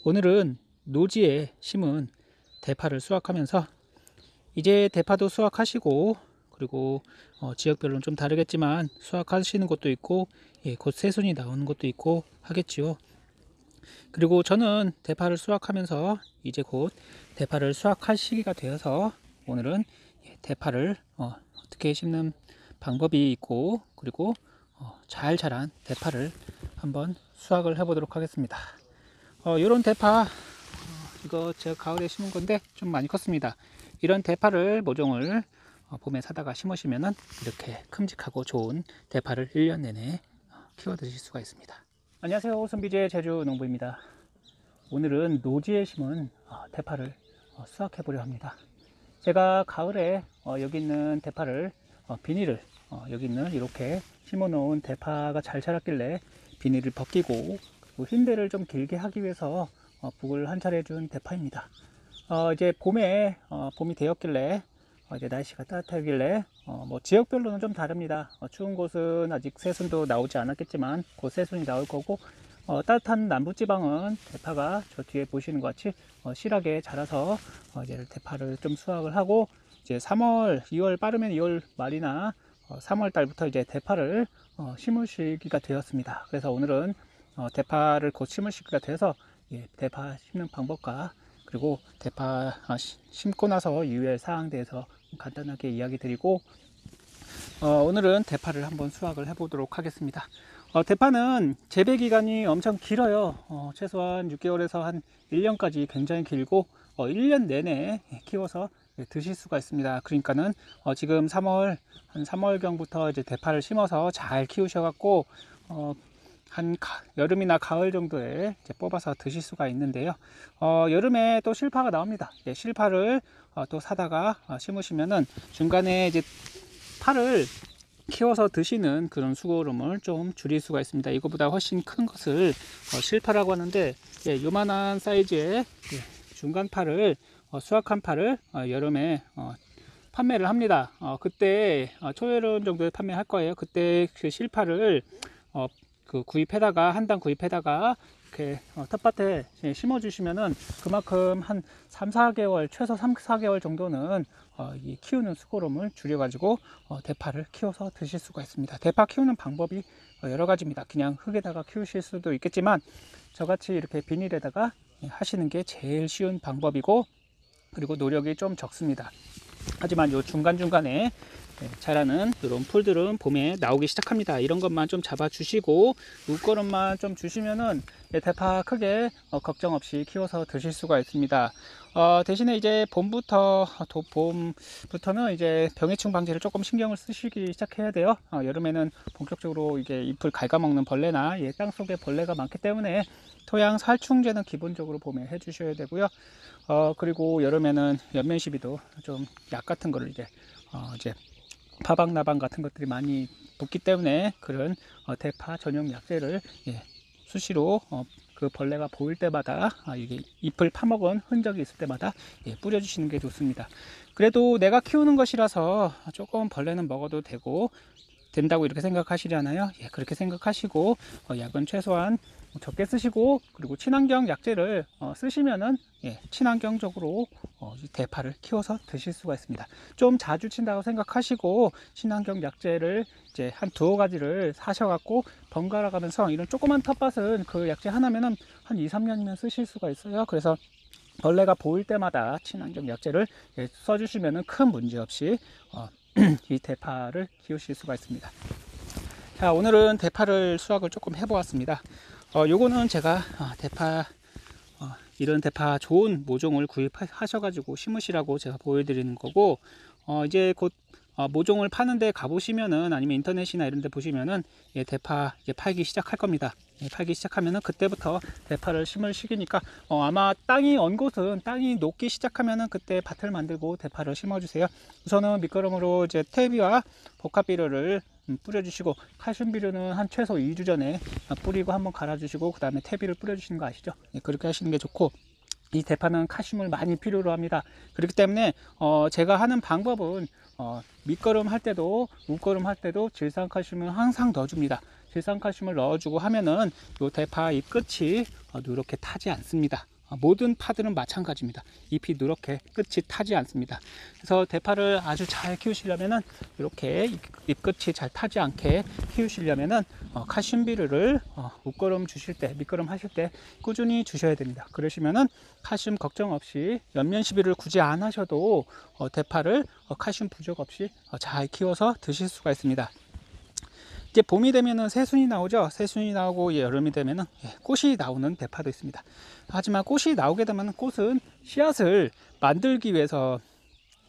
오늘은 노지에 심은 대파를 수확하면서 이제 대파도 수확하시고 그리고 지역별로는 좀 다르겠지만 수확하시는 곳도 있고 곧 새순이 나오는 곳도 있고 하겠지요. 그리고 저는 대파를 수확하면서 이제 곧 대파를 수확할 시기가 되어서 오늘은 대파를 어떻게 심는 방법이 있고 그리고 잘 자란 대파를 한번 수확을 해 보도록 하겠습니다. 이런 대파 이거 제가 가을에 심은 건데 좀 많이 컸습니다. 이런 대파를 모종을 봄에 사다가 심으시면은 이렇게 큼직하고 좋은 대파를 1년 내내 키워 드실 수가 있습니다. 안녕하세요, 손비제 제주 농부입니다. 오늘은 노지에 심은 대파를 수확해 보려 합니다. 제가 가을에 여기 있는 대파를 비닐을 여기 있는 이렇게 심어 놓은 대파가 잘 자랐길래 비닐을 벗기고 그리고 흰대를 좀 길게 하기 위해서 북을 한 차례 준 대파입니다. 이제 봄에 봄이 되었길래 이제 날씨가 따뜻하길래 뭐 지역별로는 좀 다릅니다. 추운 곳은 아직 새순도 나오지 않았겠지만 곧 새순이 나올 거고 따뜻한 남부지방은 대파가 저 뒤에 보시는 것 같이 실하게 자라서 이제 대파를 좀 수확을 하고 이제 3월, 2월 빠르면 2월 말이나 3월 달부터 이제 대파를 심을 시기가 되었습니다. 그래서 오늘은 대파를 곧 심을 시기가 돼서 대파 심는 방법과 그리고 대파 심고 나서 유의할 사항에 대해서 간단하게 이야기 드리고 오늘은 대파를 한번 수확을 해 보도록 하겠습니다. 대파는 재배 기간이 엄청 길어요. 최소한 6개월에서 한 1년까지 굉장히 길고 1년 내내 키워서 드실 수가 있습니다. 그러니까는 지금 한 3월경부터 이제 대파를 심어서 잘 키우셔갖고 한 여름이나 가을 정도에 이제 뽑아서 드실 수가 있는데요. 여름에 또 실파가 나옵니다. 실파를 또 사다가 심으시면은 중간에 이제 파를 키워서 드시는 그런 수고로움을 좀 줄일 수가 있습니다. 이거보다 훨씬 큰 것을 실파라고 하는데 요만한 사이즈의 중간 파를 수확한 파를 여름에 판매를 합니다. 그때 초여름 정도에 판매할 거예요. 그때 그 실파를 그 구입해다가 한 당 구입해다가 이렇게 텃밭에 심어 주시면은 그만큼 한 3, 4개월 최소 3, 4개월 정도는 이 키우는 수고로움을 줄여 가지고 대파를 키워서 드실 수가 있습니다. 대파 키우는 방법이 여러 가지입니다. 그냥 흙에다가 키우실 수도 있겠지만 저같이 이렇게 비닐에다가 하시는 게 제일 쉬운 방법이고 그리고 노력이 좀 적습니다. 하지만 요 중간중간에 자라는 이런 풀들은 봄에 나오기 시작합니다. 이런 것만 좀 잡아 주시고 물거름만 좀 주시면은 대파 크게 걱정 없이 키워서 드실 수가 있습니다. 대신에 이제 봄부터는 이제 병해충 방지를 조금 신경을 쓰시기 시작해야 돼요. 여름에는 본격적으로 이게 잎을 갉아먹는 벌레나 땅 속에 벌레가 많기 때문에 토양 살충제는 기본적으로 봄에 해 주셔야 되고요. 그리고 여름에는 연면시비도 좀 약 같은 거를 이제 파박나방 같은 것들이 많이 붙기 때문에 그런 대파 전용 약재를 수시로 그 벌레가 보일 때마다 이게 잎을 파먹은 흔적이 있을 때마다 뿌려주시는 게 좋습니다. 그래도 내가 키우는 것이라서 조금 벌레는 먹어도 된다고 이렇게 생각하시잖아요. 그렇게 생각하시고 약은 최소한 적게 쓰시고 그리고 친환경 약재를 쓰시면은 친환경적으로 대파를 키워서 드실 수가 있습니다. 좀 자주 친다고 생각하시고 친환경 약재를 이제 한 두어 가지를 사셔갖고 번갈아 가면서 이런 조그만 텃밭은 그 약재 하나면은 한 2, 3년이면 쓰실 수가 있어요. 그래서 벌레가 보일 때마다 친환경 약재를 써주시면은 큰 문제 없이 이 대파를 키우실 수가 있습니다. 자, 오늘은 대파를 수확을 조금 해보았습니다. 요거는 제가 이런 대파 좋은 모종을 구입하셔가지고 심으시라고 제가 보여드리는 거고 이제 곧 모종을 파는데 가보시면은 아니면 인터넷이나 이런 데 보시면은 대파 팔기 시작할 겁니다. 팔기 시작하면은 그때부터 대파를 심을 시기니까 아마 땅이 언 곳은 땅이 녹기 시작하면은 그때 밭을 만들고 대파를 심어 주세요. 우선은 밑거름으로 이제 퇴비와 복합비료를 뿌려주시고 칼슘 비료는 한 최소 2주 전에 뿌리고 한번 갈아주시고 그 다음에 퇴비를 뿌려주시는 거 아시죠? 그렇게 하시는 게 좋고 이 대파는 칼슘을 많이 필요로 합니다. 그렇기 때문에 제가 하는 방법은 밑거름 할 때도 웃거름 할 때도 질산 칼슘을 항상 넣어줍니다. 질산칼슘을 넣어주고 하면은 요 대파 잎 끝이 누렇게 타지 않습니다. 모든 파들은 마찬가지입니다. 잎이 누렇게 끝이 타지 않습니다. 그래서 대파를 아주 잘 키우시려면은 이렇게 잎 끝이 잘 타지 않게 키우시려면은 칼슘 비료를 웃거름 주실 때, 밑거름 하실 때 꾸준히 주셔야 됩니다. 그러시면은 칼슘 걱정 없이 연면 시비를 굳이 안 하셔도 대파를 칼슘 부족 없이 잘 키워서 드실 수가 있습니다. 이제 봄이 되면은 새순이 나오죠. 새순이 나오고 여름이 되면은 꽃이 나오는 대파도 있습니다. 하지만 꽃이 나오게 되면 꽃은 씨앗을 만들기 위해서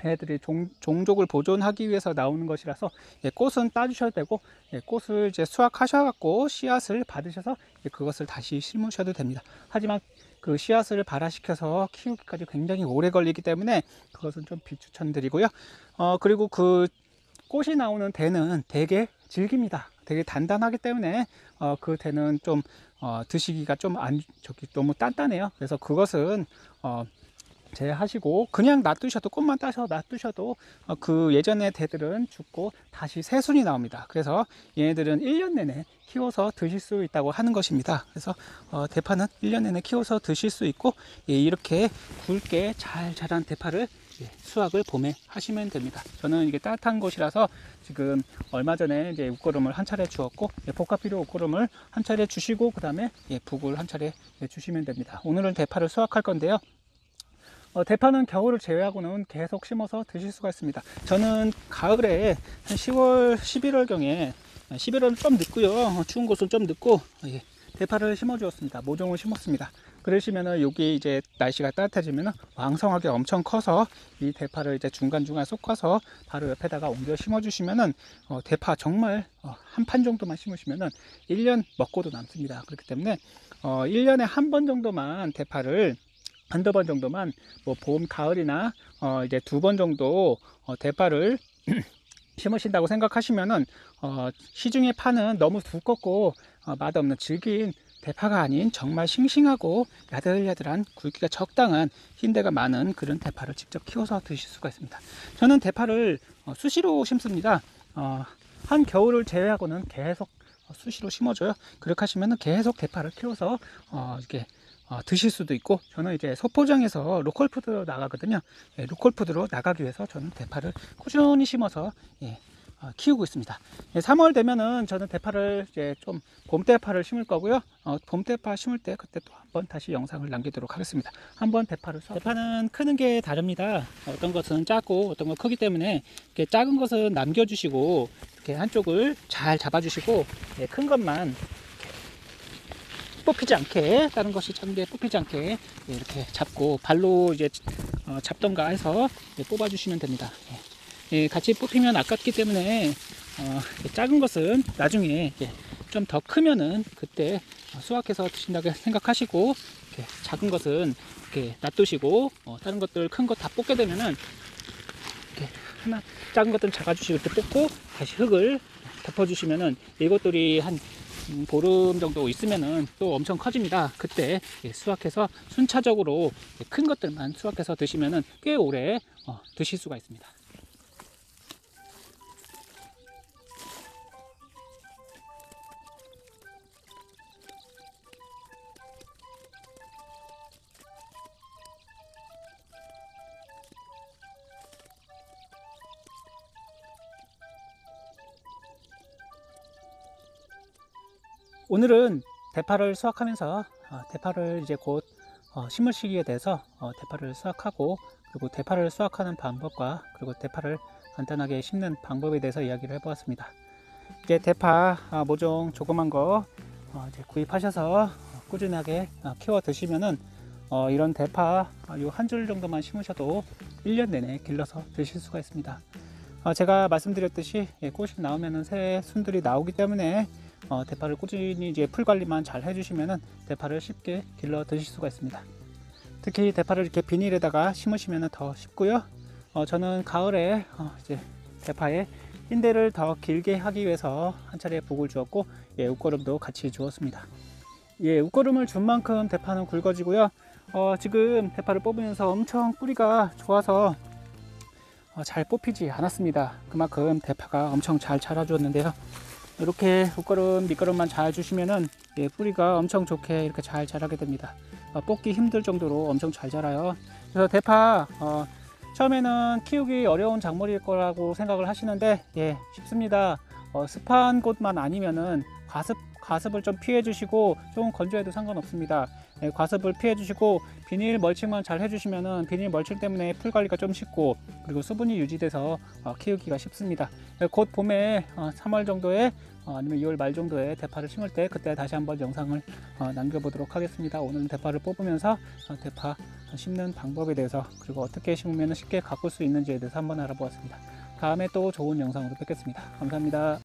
애들이 종족을 보존하기 위해서 나오는 것이라서 꽃은 따주셔도 되고 꽃을 이제 수확하셔갖고 씨앗을 받으셔서 그것을 다시 심으셔도 됩니다. 하지만 그 씨앗을 발화시켜서 키우기까지 굉장히 오래 걸리기 때문에 그것은 좀 비추천드리고요. 그리고 그 꽃이 나오는 대는 되게 질깁니다. 되게 단단하기 때문에 그 대는 좀 드시기가 좀 너무 단단해요. 그래서 그것은 제하시고 그냥 놔두셔도, 꽃만 따서 놔두셔도 그 예전의 대들은 죽고 다시 새순이 나옵니다. 그래서 얘네들은 1년 내내 키워서 드실 수 있다고 하는 것입니다. 그래서 대파는 1년 내내 키워서 드실 수 있고 이렇게 굵게 잘 자란 대파를 수확을 봄에 하시면 됩니다. 저는 이게 따뜻한 곳이라서 지금 얼마 전에 이제 웃거름을 한 차례 주었고 복합비료 웃거름을 한 차례 주시고 그 다음에 북을 한 차례 주시면 됩니다. 오늘은 대파를 수확할 건데요. 대파는 겨울을 제외하고는 계속 심어서 드실 수가 있습니다. 저는 가을에 한 10월, 11월 경에 11월은 좀 늦고요. 추운 곳은 좀 늦고 대파를 심어 주었습니다. 모종을 심었습니다. 그러시면은 여기 이제 날씨가 따뜻해지면은 왕성하게 엄청 커서 이 대파를 이제 중간중간 솎아서 바로 옆에다가 옮겨 심어 주시면은 대파 정말 한 판 정도만 심으시면은 1년 먹고도 남습니다. 그렇기 때문에 1년에 한 번 정도만 대파를 한두 번 정도만 뭐 봄, 가을이나 이제 2번 정도 대파를 심으신다고 생각하시면은 시중에 파는 너무 두껍고 맛없는 질긴 대파가 아닌 정말 싱싱하고 야들야들한 굵기가 적당한 흰대가 많은 그런 대파를 직접 키워서 드실 수가 있습니다. 저는 대파를 수시로 심습니다. 한 겨울을 제외하고는 계속 수시로 심어줘요. 그렇게 하시면은 계속 대파를 키워서 이렇게 드실 수도 있고, 저는 이제 소포장에서 로컬푸드로 나가거든요. 로컬푸드로 나가기 위해서 저는 대파를 꾸준히 심어서 키우고 있습니다. 3월 되면은 저는 대파를 이제 좀 봄대파를 심을 거고요. 봄대파 심을 때 그때 또 한번 다시 영상을 남기도록 하겠습니다. 한번 대파는 크는 게 다릅니다. 어떤 것은 작고 어떤 건 크기 때문에 이렇게 작은 것은 남겨주시고 이렇게 한쪽을 잘 잡아주시고 큰 것만 뽑히지 않게, 다른 것이 작은 게 뽑히지 않게 이렇게 잡고 발로 이제 잡던가 해서 뽑아주시면 됩니다. 같이 뽑히면 아깝기 때문에 작은 것은 나중에 좀 더 크면은 그때 수확해서 드신다고 생각하시고 작은 것은 이렇게 놔두시고 다른 것들 큰 거 다 뽑게 되면은 이렇게 하나 작은 것들은 잡아주시고 이렇게 뽑고 다시 흙을 덮어주시면은 이것들이 한 보름 정도 있으면은 또 엄청 커집니다. 그때 수확해서 순차적으로 큰 것들만 수확해서 드시면은 꽤 오래 드실 수가 있습니다. 오늘은 대파를 수확하면서 대파를 이제 곧 심을 시기에 대해서 대파를 수확하고, 그리고 대파를 수확하는 방법과 그리고 대파를 간단하게 심는 방법에 대해서 이야기를 해보았습니다. 이제 대파 모종 조그만 거 이제 구입하셔서 꾸준하게 키워 드시면은 이런 대파 요 한 줄 정도만 심으셔도 1년 내내 길러서 드실 수가 있습니다. 제가 말씀드렸듯이 꽃이 나오면은 새 순들이 나오기 때문에 대파를 꾸준히 이제 풀 관리만 잘 해주시면은 대파를 쉽게 길러 드실 수가 있습니다. 특히 대파를 이렇게 비닐에다가 심으시면은 더 쉽고요. 저는 가을에 이제 대파에 흰대를 더 길게 하기 위해서 한 차례 북을 주었고, 웃거름도 같이 주었습니다. 웃거름을 준 만큼 대파는 굵어지고요. 지금 대파를 뽑으면서 엄청 뿌리가 좋아서 잘 뽑히지 않았습니다. 그만큼 대파가 엄청 잘 자라주었는데요. 이렇게 옷걸음 밑걸음만 잘 주시면은 예, 뿌리가 엄청 좋게 이렇게 잘 자라게 됩니다. 뽑기 힘들 정도로 엄청 잘 자라요. 그래서 대파 처음에는 키우기 어려운 작물일 거라고 생각을 하시는데 예, 쉽습니다. 습한 곳만 아니면은 과습을 좀 피해 주시고 조금 건조해도 상관없습니다. 예, 과습을 피해 주시고 비닐 멀칭만 잘 해주시면은 비닐 멀칭 때문에 풀 관리가 좀 쉽고 그리고 수분이 유지돼서 키우기가 쉽습니다. 예, 곧 봄에 3월 정도에 아니면 2월 말 정도에 대파를 심을 때 그때 다시 한번 영상을 남겨보도록 하겠습니다. 오늘은 대파를 뽑으면서 대파 심는 방법에 대해서 그리고 어떻게 심으면 쉽게 가꿀 수 있는지에 대해서 한번 알아보았습니다. 다음에 또 좋은 영상으로 뵙겠습니다. 감사합니다.